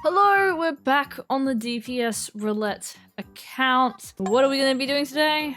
Hello, we're back on the DPS Roulette account. What are we going to be doing today?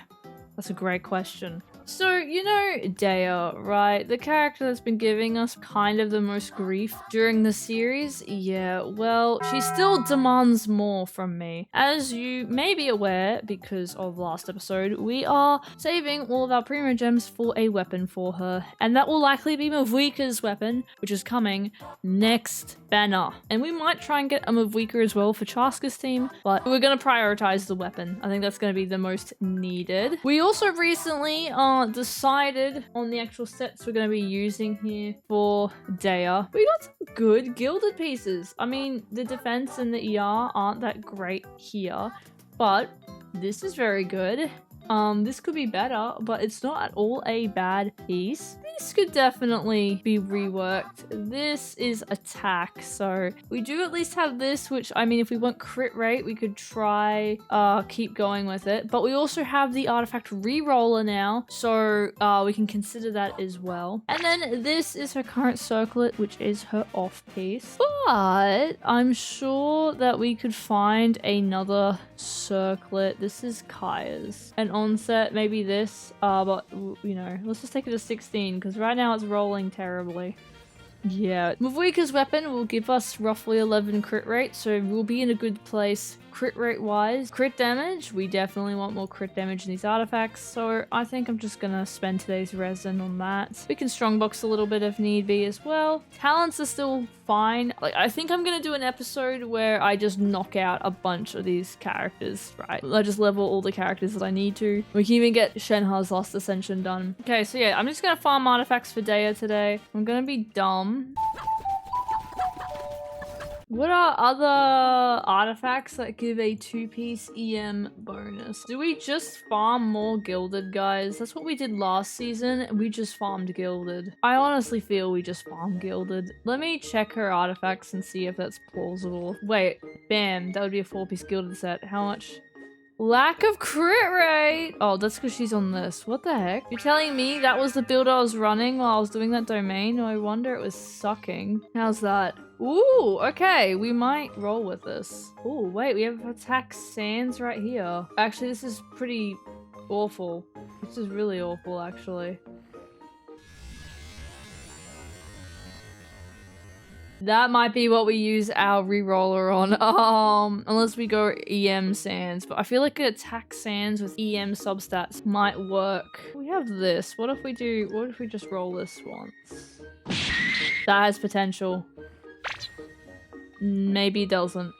That's a great question. So, you know Dehya, right? The character that's been giving us kind of the most grief during the series? Yeah, well, she still demands more from me. As you may be aware, because of last episode, we are saving all of our Primo Gems for a weapon for her. And that will likely be Mavwika's weapon, which is coming next banner. And we might try and get a Mavwika as well for Chaska's team, but we're going to prioritize the weapon. I think that's going to be the most needed. We also recently decided on the actual sets we're going to be using here for Dehya. We got some good gilded pieces. I mean, the defense and the ER aren't that great here, but this is very good. This could be better, but it's not at all a bad piece. This could definitely be reworked. This is attack, so we do at least have this, which, I mean, if we want crit rate, we could try keep going with it. But we also have the artifact reroller now, so we can consider that as well. And then this is her current circlet, which is her off piece. But I'm sure that we could find another circlet. This is Kaya's. And onset, maybe this, but you know, let's just take it to 16 because right now it's rolling terribly. Yeah, Mavwika's weapon will give us roughly 11 crit rate, so we'll be in a good place crit rate wise. Crit damage, we definitely want more crit damage in these artifacts, so I think I'm just gonna spend today's resin on that. We can strongbox a little bit if need be as well. Talents are still fine. Like, I think I'm gonna do an episode where I just knock out a bunch of these characters, right? I just level all the characters that I need to. We can even get Shenha's Lost Ascension done. Okay, so yeah, I'm just gonna farm artifacts for Dehya today. I'm gonna be dumb. What are other artifacts that give a 2-piece EM bonus? Do we just farm more gilded, guys? That's what we did last season. We just farmed gilded. I honestly feel we just farmed gilded. Let me check her artifacts and see if that's plausible. Wait, bam, that would be a 4-piece gilded set. How much? Lack of crit rate! Oh, that's because she's on this. What the heck? You're telling me that was the build I was running while I was doing that domain? No wonder it was sucking. How's that? Ooh, okay, we might roll with this. Ooh, wait, we have attack sands right here. Actually, this is pretty awful. This is really awful, actually. That might be what we use our reroller on, unless we go EM sands, but I feel like attack sands with EM substats might work. We have this. What if we just roll this once? That has potential. Maybe it doesn't.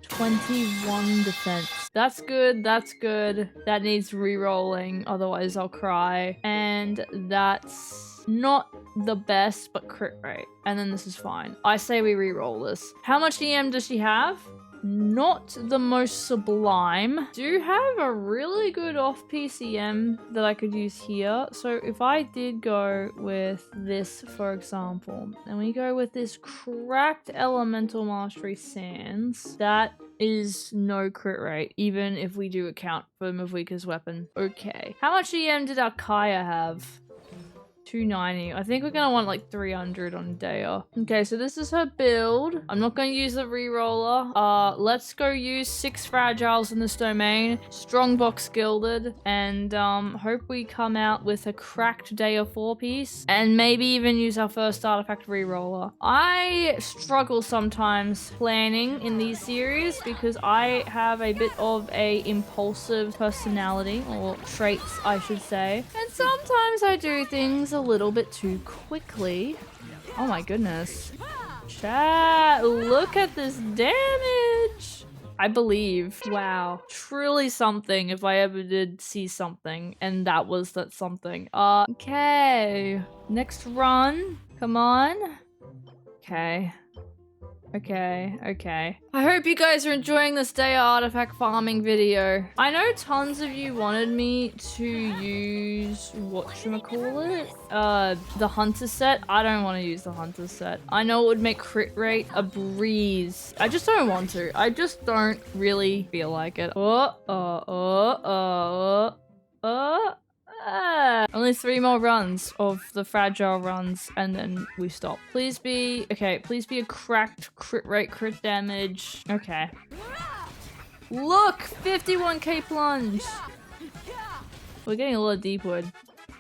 21 defense. That's good, that's good. That needs re-rolling, otherwise I'll cry. And that's not the best, but crit rate. And then this is fine. I say we re-roll this. How much EM does she have? Not the most sublime. Do have a really good off-piece EM that I could use here. So if I did go with this, for example, and we go with this cracked elemental mastery sands, that is no crit rate, even if we do account for Mavwika's weapon. Okay. How much EM did our Kaya have? 290. I think we're gonna want like 300 on Dehya. Okay, so this is her build. I'm not gonna use the reroller. Let's go use 6 fragiles in this domain, strongbox gilded, and hope we come out with a cracked Dehya 4-piece, and maybe even use our first artifact reroller. I struggle sometimes planning in these series because I have a bit of a impulsive personality, or traits I should say, and sometimes I do things a little bit too quickly. Oh my goodness. Chat, look at this damage. I believe. Wow. Truly something if I ever did see something, and that was that something. Okay. Next run. Come on. Okay. Okay. I hope you guys are enjoying this Dehya artifact farming video. I know tons of you wanted me to use, whatchamacallit? The hunter set. I don't want to use the hunter set. I know it would make crit rate a breeze. I just don't want to. I just don't really feel like it. Only 3 more runs of the fragile runs, and then we stop. Please be... Okay, please be a cracked crit rate, crit damage. Okay. Look! 51k plunge! We're getting a lot of deep wood.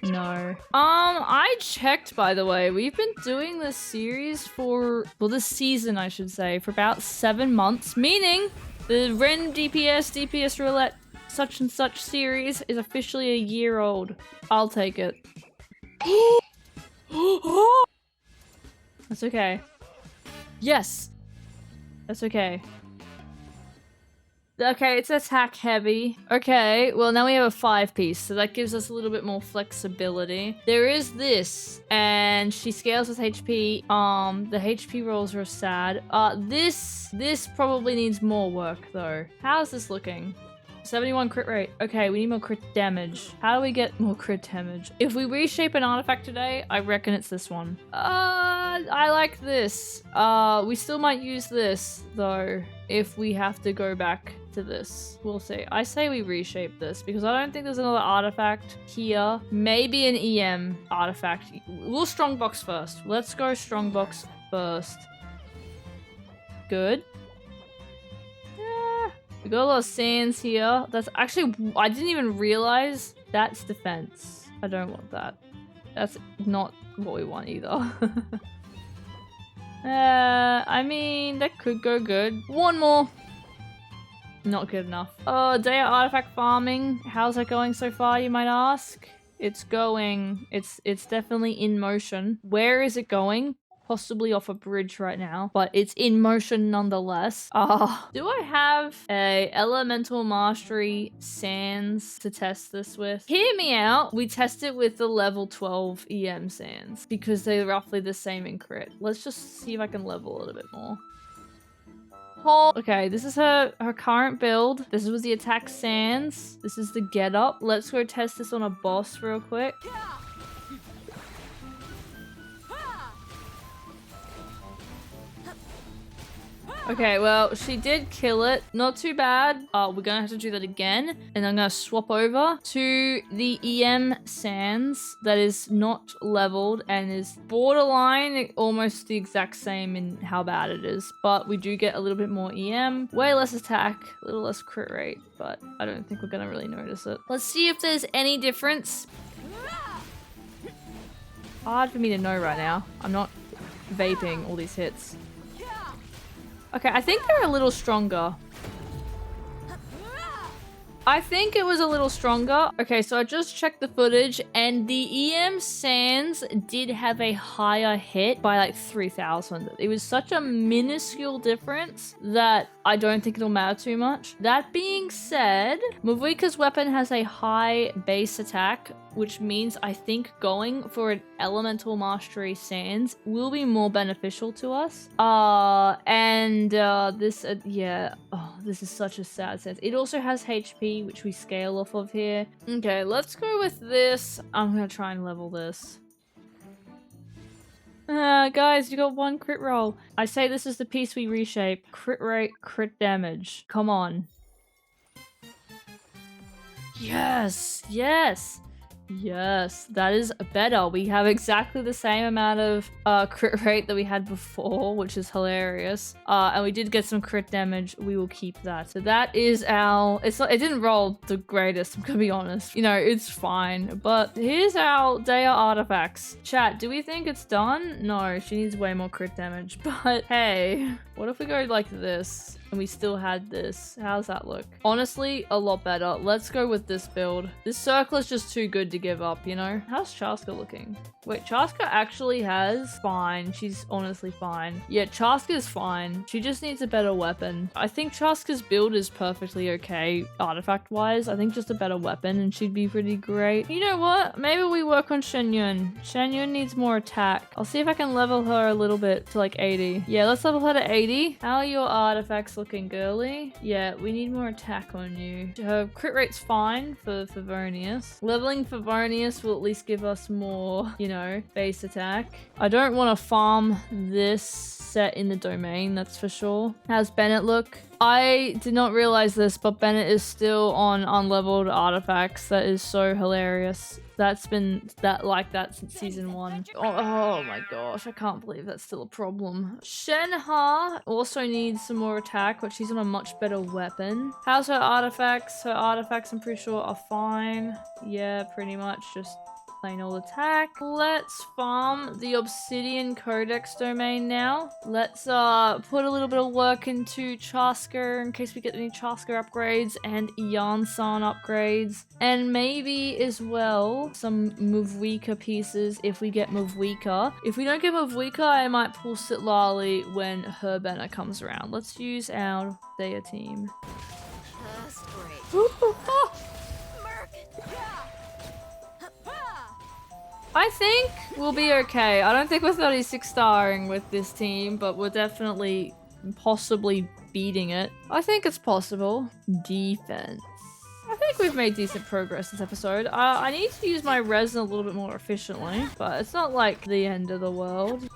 No. I checked, by the way. We've been doing this series for... Well, this season, I should say, for about 7 months. Meaning, the Ren DPS Roulette such and such series is officially a year old. I'll take it. That's okay. Yes! That's okay. Okay, it's attack heavy. Okay, well now we have a 5-piece, so that gives us a little bit more flexibility. There is this, and she scales with HP. The HP rolls are sad. This probably needs more work though. How's this looking? 71 crit rate. Okay, we need more crit damage. How do we get more crit damage? If we reshape an artifact today, I reckon it's this one. I like this. We still might use this though, if we have to go back to this. We'll see. I say we reshape this because I don't think there's another artifact here. Maybe an EM artifact. We'll strongbox first. Let's go strongbox first. Good. We got a lot of sands here. That's actually, I didn't even realize that's defense. I don't want that. That's not what we want either. I mean, that could go good. One more. Not good enough. Oh, Dehya artifact farming. How's that going so far, you might ask? It's going. It's definitely in motion. Where is it going? Possibly off a bridge right now, but it's in motion nonetheless. Do I have a elemental mastery sands to test this with? Hear me out. We test it with the level 12 EM sands because they're roughly the same in crit. Let's just see if I can level a little bit more. Okay, this is her current build. This was the attack sands. This is the get up. Let's go test this on a boss real quick. Okay, well, she did kill it. Not too bad. We're gonna have to do that again. And I'm gonna swap over to the EM sands that is not leveled and is borderline almost the exact same in how bad it is. But we do get a little bit more EM. Way less attack, a little less crit rate. But I don't think we're gonna really notice it. Let's see if there's any difference. Hard for me to know right now. I'm not vaping all these hits. Okay, I think they're a little stronger. I think it was a little stronger. Okay, so I just checked the footage and the EM sands did have a higher hit by like 3,000. It was such a minuscule difference that I don't think it'll matter too much. That being said, Mavuika's weapon has a high base attack, which means I think going for an elemental mastery sands will be more beneficial to us. Yeah. Oh, this is such a sad sense. It also has HP, which we scale off of here. Okay, let's go with this. I'm gonna try and level this. Guys, you got 1 crit roll. I say this is the piece we reshape. Crit rate, crit damage. Come on. Yes! Yes! Yes, that is better. We have exactly the same amount of crit rate that we had before, which is hilarious. And we did get some crit damage. We will keep that. So that is our... It didn't roll the greatest, I'm gonna be honest. You know, it's fine. But here's our Dehya artifacts. Chat, do we think it's done? No, she needs way more crit damage. But hey, what if we go like this? And we still had this. How's that look? Honestly, a lot better. Let's go with this build. This circle is just too good to give up, you know? How's Chaska looking? Wait, Chaska actually has fine. She's honestly fine. Yeah, Chaska's fine. She just needs a better weapon. I think Chaska's build is perfectly okay artifact-wise. I think just a better weapon and she'd be pretty great. You know what? Maybe we work on Shenyun. Shenyun needs more attack. I'll see if I can level her a little bit to like 80. Yeah, let's level her to 80. How are your artifacts looking, girly? Yeah, we need more attack on you. Her crit rate's fine for Favonius. Leveling Favonius will at least give us more, you know, base attack. I don't want to farm this set in the domain, that's for sure. How's Bennett look? I did not realize this, but Bennett is still on unleveled artifacts. That is so hilarious. That's been like that since season 1. Oh my gosh, I can't believe that's still a problem. Shenhe also needs some more attack, but she's on a much better weapon. How's her artifacts? Her artifacts, I'm pretty sure, are fine. Yeah, pretty much just plain old attack. Let's farm the Obsidian Codex domain now. Let's put a little bit of work into Chasker in case we get any Chasker upgrades and Yansan upgrades. And maybe as well some Muvwika pieces if we get Muvwika. If we don't get Muvwika, I might pull Sitlali when her banner comes around. Let's use our Dehya team. That's great. I think we'll be okay. I don't think we're 36 starring with this team, but we're definitely possibly beating it. I think it's possible. Defense. I think we've made decent progress this episode. I need to use my resin a little bit more efficiently, but it's not like the end of the world.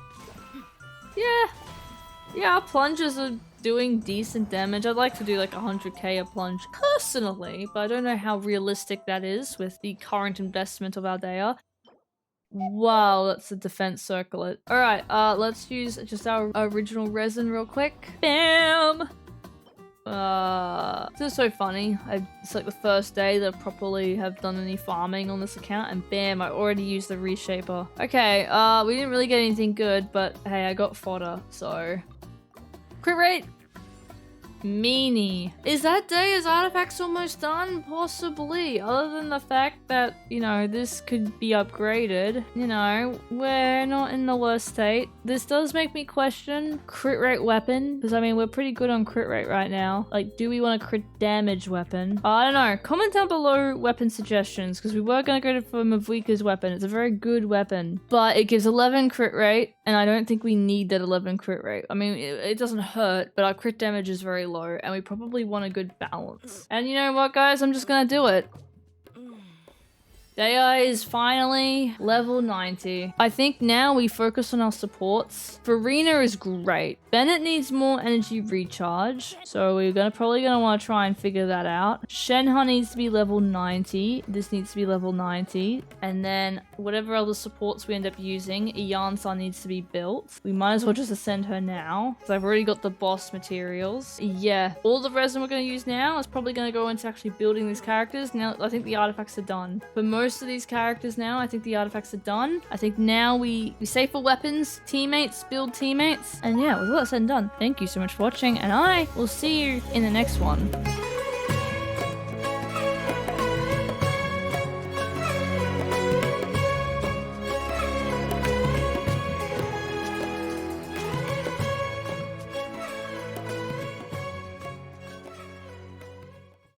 Yeah, our plunges are doing decent damage. I'd like to do like 100k a plunge personally, but I don't know how realistic that is with the current investment of our Dehya. Wow, that's a defense circlet. Alright, let's use just our original resin real quick. Bam! This is so funny. It's like the first day that I properly have done any farming on this account, and bam, I already used the reshaper. Okay, we didn't really get anything good, but hey, I got fodder, so... Crit rate! Meanie. Is that Dehya's artifacts almost done? Possibly. Other than the fact that, you know, this could be upgraded. You know, we're not in the worst state. This does make me question crit rate weapon. Because, I mean, we're pretty good on crit rate right now. Like, do we want a crit damage weapon? I don't know. Comment down below weapon suggestions. Because we were going to go for Mavwika's weapon. It's a very good weapon. But it gives 11 crit rate. And I don't think we need that 11 crit rate. I mean, it doesn't hurt. But our crit damage is very low. And we probably want a good balance. And you know what, guys? I'm just gonna do it. Dehya is finally level 90. I think now we focus on our supports. Farina is great. Bennett needs more energy recharge. So we're probably gonna want to try and figure that out. Shenhe needs to be level 90. This needs to be level 90. And then whatever other supports we end up using, Yansan needs to be built. We might as well just ascend her now. Because I've already got the boss materials. Yeah, all the resin we're gonna use now is probably gonna go into actually building these characters. Now, I think the artifacts are done. For most of these characters now, I think the artifacts are done. I think now we save for weapons, teammates, build teammates. And yeah, with all that said and done, thank you so much for watching, and I will see you in the next one.